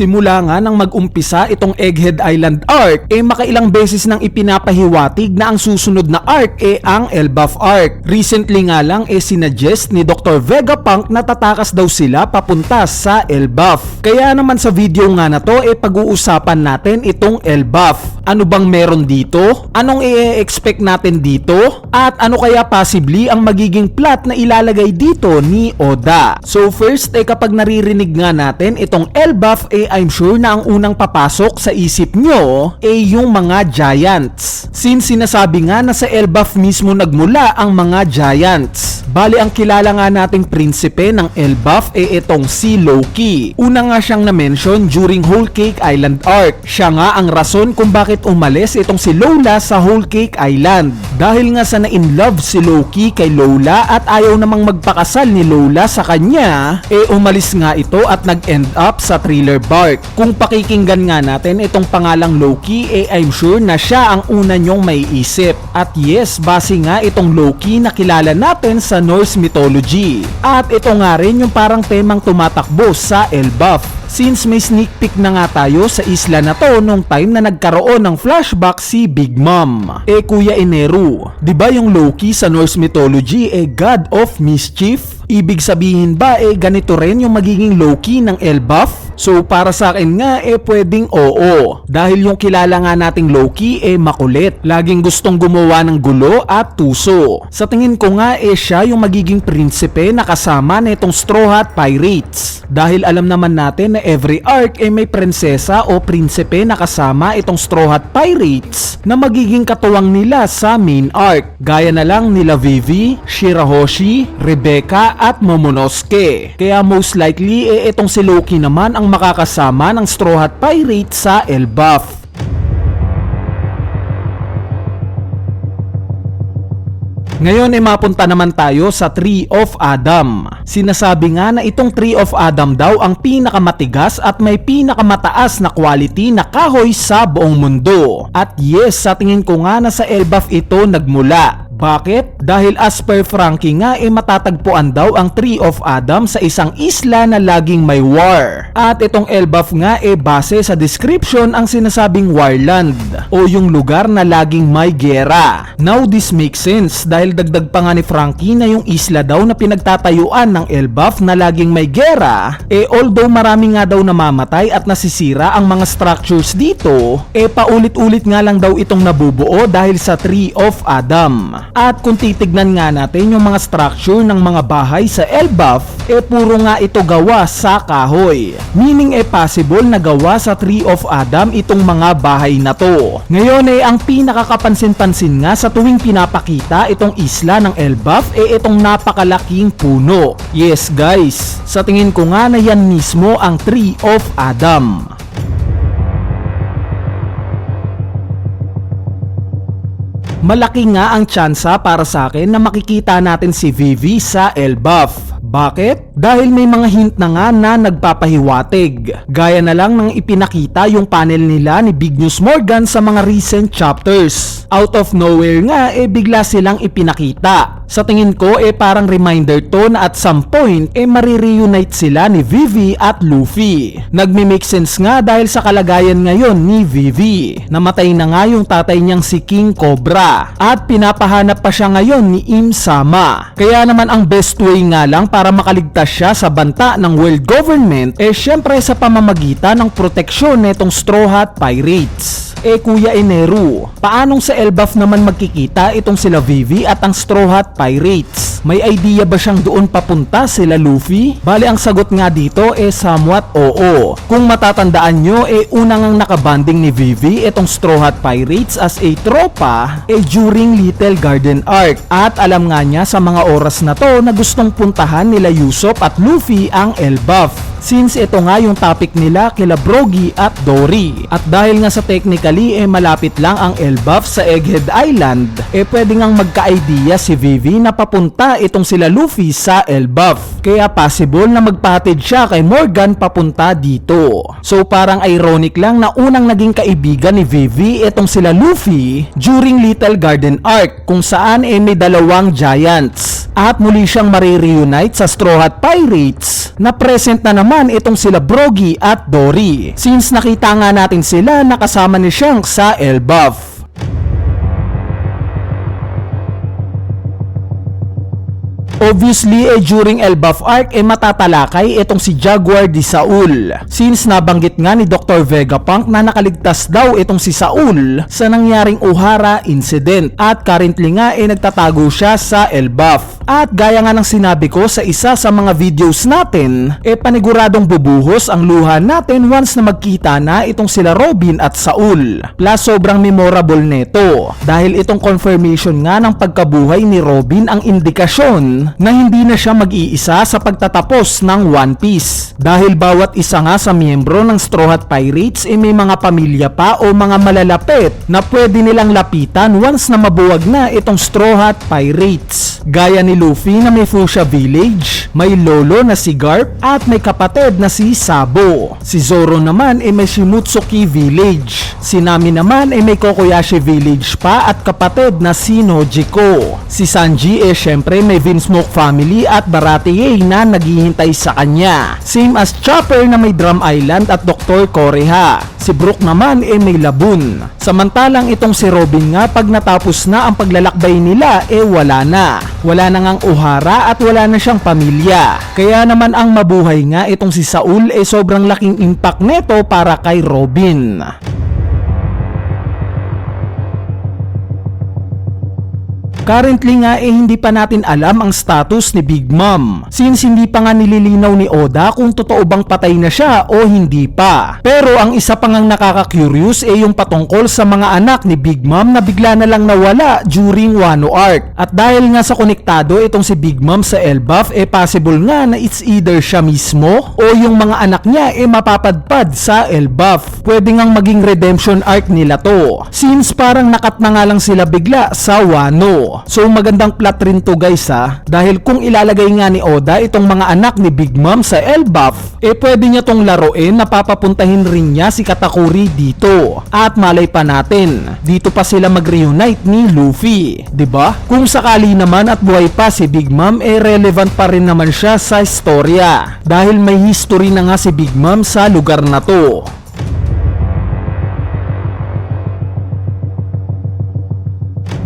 Simula nga nang mag-umpisa itong Egghead Island arc, makailang beses nang ipinapahiwatig na ang susunod na arc ang Elbaf arc. Recently nga lang sinuggest ni Dr. Vegapunk na tatakas daw sila papunta sa Elbaf. Kaya naman sa video nga na to pag-uusapan natin itong Elbaf. Ano bang meron dito? Anong i-expect natin dito? At ano kaya possibly ang magiging plot na ilalagay dito ni Oda? So first kapag naririnig nga natin itong Elbaf I'm sure na ang unang papasok sa isip nyo yung mga giants. Since sinasabi nga na sa Elbaf mismo nagmula ang mga giants. Bali ang kilala nga nating prinsipe ng Elbaf itong si Loki. Una nga siyang na-mention during Whole Cake Island arc. Siya nga ang rason kung bakit umalis itong si Lola sa Whole Cake Island. Dahil nga sa na-inlove si Loki kay Lola at ayaw namang magpakasal ni Lola sa kanya, umalis nga ito at nag-end up sa Thriller Bark. Kung pakikinggan nga natin itong pangalang Loki, I'm sure na siya ang una nyong maiisip. At yes, base nga itong Loki na kilala natin sa Norse mythology. At ito nga rin yung parang temang tumatakbo sa Elbaf. Since may sneak peek na nga tayo sa isla na to nung time na nagkaroon ng flashback si Big Mom. Kuya Eneru, di ba yung Loki sa Norse mythology God of Mischief? Ibig sabihin ba ganito rin yung magiging Loki ng Elbaf? So para sa akin nga pwedeng oo. Dahil yung kilala nga nating Loki makulit. Laging gustong gumawa ng gulo at tuso. Sa tingin ko nga siya yung magiging prinsipe na kasama na itong Straw Hat Pirates. Dahil alam naman natin na every arc may prinsesa o prinsipe na kasama itong Straw Hat Pirates na magiging katuwang nila sa main arc. Gaya na lang nila Vivi, Shirahoshi, Rebecca at Momonosuke. Kaya most likely itong si Loki naman ang makakasama ng Straw Hat Pirates sa Elbaf. Ngayon mapunta naman tayo sa Tree of Adam. Sinasabi nga na itong Tree of Adam daw ang pinakamatigas at may pinakamataas na quality na kahoy sa buong mundo. At yes, sa tingin ko nga na sa Elbaf ito nagmula. Bakit? Dahil as per Frankie nga matatagpuan daw ang Tree of Adam sa isang isla na laging may war. At itong Elbaf nga base sa description ang sinasabing Warland o yung lugar na laging may gera. Now this makes sense dahil dagdag pa nga ni Frankie na yung isla daw na pinagtatayuan ng Elbaf na laging may gera although marami nga daw namamatay at nasisira ang mga structures dito paulit-ulit nga lang daw itong nabubuo dahil sa Tree of Adam. At kung titignan nga natin yung mga structure ng mga bahay sa Elbaf, puro nga ito gawa sa kahoy. Meaning possible na gawa sa Tree of Adam itong mga bahay na to. Ngayon ang pinakakapansin-pansin nga sa tuwing pinapakita itong isla ng Elbaf itong napakalaking puno. Yes guys, sa tingin ko nga na yan mismo ang Tree of Adam. Malaki nga ang tsansa para sa akin na makikita natin si Vivi sa Elbaf. Bakit? Dahil may mga hint na nga na nagpapahiwatig. Gaya na lang ng ipinakita yung panel nila ni Big News Morgan sa mga recent chapters. Out of nowhere nga bigla silang ipinakita. Sa tingin ko parang reminder to na at some point marireunite sila ni Vivi at Luffy. Nagme-make sense nga dahil sa kalagayan ngayon ni Vivi. Namatay na nga yung tatay niyang si King Cobra at pinapahanap pa siya ngayon ni Im Sama. Kaya naman ang best way nga lang para makaligtas siya sa banta ng world government syempre sa pamamagitan ng proteksyon netong Straw Hat Pirates. Kuya Eneru, paanong sa Elbaf naman magkikita itong sila Vivi at ang Straw Hat Pirates? May idea ba siyang doon papunta sila Luffy? Bali ang sagot nga dito somewhat oo. Kung matatandaan nyo unang ang nakabanding ni Vivi itong Straw Hat Pirates as a tropa during Little Garden Arc. At alam nga niya sa mga oras na to na gustong puntahan nila Usopp at Luffy ang Elbaf. Since ito nga yung topic nila kila Brogy at Dory. At dahil nga sa technical technically malapit lang ang Elbaf sa Egghead Island, pwede ngang magka-idea si Vivi na papunta itong sila Luffy sa Elbaf. Kaya possible na magpahatid siya kay Morgan papunta dito. So parang ironic lang na unang naging kaibigan ni Vivi itong sila Luffy during Little Garden Arc, kung saan may dalawang giants. At muli siyang marireunite sa Straw Hat Pirates na present na naman itong sila Brogy at Dory, since nakita nga natin sila nakasama ni Shanks sa Elbaf. Obviously, during Elbaf Arc, matatalakay itong si Jaguar di Saul, since nabanggit nga ni Dr. Vegapunk na nakaligtas daw itong si Saul sa nangyaring Ohara incident, at currently nga nagtatago siya sa Elbaf. At gaya nga ng sinabi ko sa isa sa mga videos natin, paniguradong bubuhos ang luha natin once na magkita na itong sila Robin at Saul. Plus sobrang memorable neto, dahil itong confirmation nga ng pagkabuhay ni Robin ang indikasyon na hindi na siya mag-iisa sa pagtatapos ng One Piece, dahil bawat isa nga sa miyembro ng Straw Hat Pirates may mga pamilya pa o mga malalapit na pwede nilang lapitan once na mabuwag na itong Straw Hat Pirates. Gaya ni Luffy na may Fuchsia Village, may lolo na si Garp, at may kapatid na si Sabo. Si Zoro naman may Shimotsuki Village. Si Nami naman may Kokoyashi Village pa at kapatid na si Nojiko. Si Sanji syempre may Vinsmoke family at Baratie na naghihintay sa kanya. Same as Chopper na may Drum Island at Dr. Koreha. Si Brook naman may Laboon. Samantalang itong si Robin nga, pag natapos na ang paglalakbay nila wala na. Wala na ngang Ohara at wala na siyang pamilya. Kaya naman ang mabuhay nga itong si Saul sobrang laking impact neto para kay Robin. Currently nga hindi pa natin alam ang status ni Big Mom, since hindi pa nga nililinaw ni Oda kung totoo bang patay na siya o hindi pa. Pero ang isa pa ngang nakaka-curious yung patungkol sa mga anak ni Big Mom na bigla na lang nawala during Wano Arc. At dahil nga sa konektado itong si Big Mom sa Elbaf, possible nga na it's either siya mismo o yung mga anak niya mapapadpad sa Elbaf. Pwede ngang maging redemption arc nila to, since parang nakat na nga lang sila bigla sa Wano. So magandang plot rin to guys dahil kung ilalagay nga ni Oda itong mga anak ni Big Mom sa Elbaf, pwede niya tong laruin na papapuntahin rin niya si Katakuri dito. At malay pa natin, dito pa sila mag-reunite ni Luffy, 'di ba? Kung sakali naman at buhay pa si Big Mom, relevant pa rin naman siya sa istorya, dahil may history na nga si Big Mom sa lugar na to.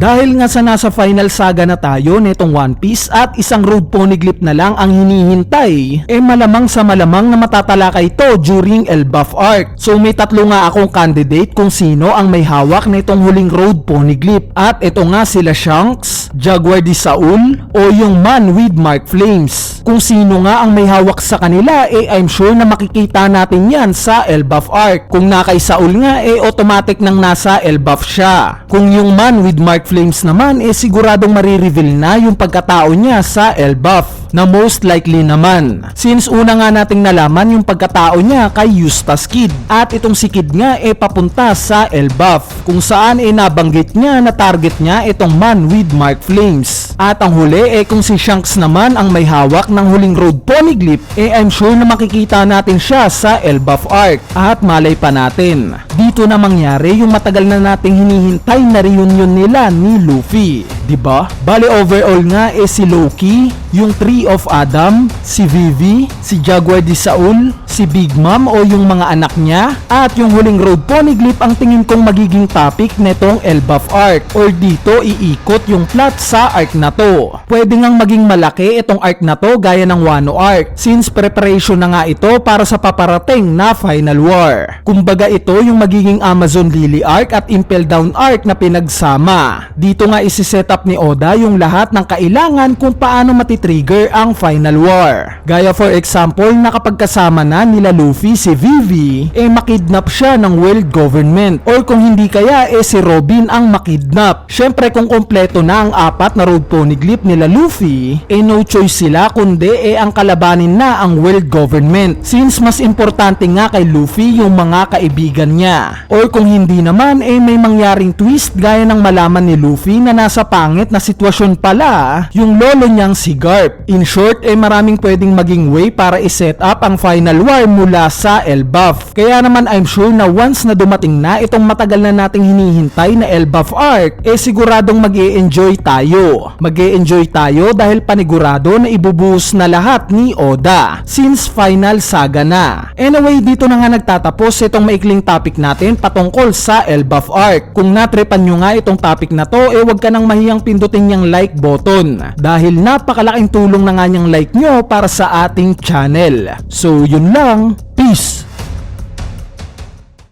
Dahil nga sa nasa final saga na tayo nitong One Piece at isang road poneglyph na lang ang hinihintay, malamang sa malamang na matatalakay ito during Elbaf Arc. So may tatlo nga akong candidate kung sino ang may hawak nitong huling road poneglyph, at ito nga sila Shanks, Jaguar di Saul, o yung man with Mark Flames. Kung sino nga ang may hawak sa kanila, I'm sure na makikita natin yan sa Elbaf Arc. Kung na kay Saul nga, automatic nang nasa Elbaf siya. Kung yung man with Mark Flames naman, siguradong marireveal na yung pagkatao niya sa Elbaf, na most likely naman, since una nga nating nalaman yung pagkatao niya kay Eustace Kid, at itong si Kid nga papunta sa Elbaf, kung saan nabanggit niya na target niya itong man with Mark Flames. At ang huli kung si Shanks naman ang may hawak ng huling road poneglyph, I'm sure na makikita natin siya sa Elbaf Arc. At malay pa natin, dito na mangyari yung matagal na nating hinihintay na reunion nila ni Luffy, 'di ba? Bale overall nga si Loki, yung Tree of Adam, si Vivi, si Jaguar di Saul, si Big Mom o yung mga anak niya, at yung huling road poneglyph ang tingin kong magiging topic netong Elbaf Arc, or dito iikot yung plot sa arc na to. Pwede ngang maging malaki itong arc na to gaya ng Wano Arc, since preparation na nga ito para sa paparating na Final War. Kumbaga ito yung magiging Amazon Lily Arc at Impel Down Arc na pinagsama. Dito nga isi-set up ni Oda yung lahat ng kailangan kung paano i-trigger ang Final War. Gaya for example na kapag kasama na nila Luffy si Vivi, makidnap siya ng world government, or kung hindi kaya si Robin ang makidnap. Syempre kung kompleto na ang apat na road poneglyph nila Luffy, no choice sila kundi ang kalabanin na ang world government, since mas importante nga kay Luffy yung mga kaibigan niya. Or kung hindi naman may mangyaring twist gaya ng malaman ni Luffy na nasa pangit na sitwasyon pala yung lolo niyang si Garp. In short, maraming pwedeng maging way para i-set up ang Final War mula sa Elbaf. Kaya naman I'm sure na once na dumating na itong matagal na nating hinihintay na Elbaf arc, siguradong mag-e-enjoy tayo. Mag-e-enjoy tayo dahil panigurado na ibubuhos na lahat ni Oda, since final saga na. Anyway, dito na nga nagtatapos itong maikling topic natin patungkol sa Elbaf arc. Kung natripan nyo nga itong topic na to, wag ka nang mahiyang pindutin yung like button dahil napakalaking tulong na nga niyang like nyo para sa ating channel. So yun lang, peace!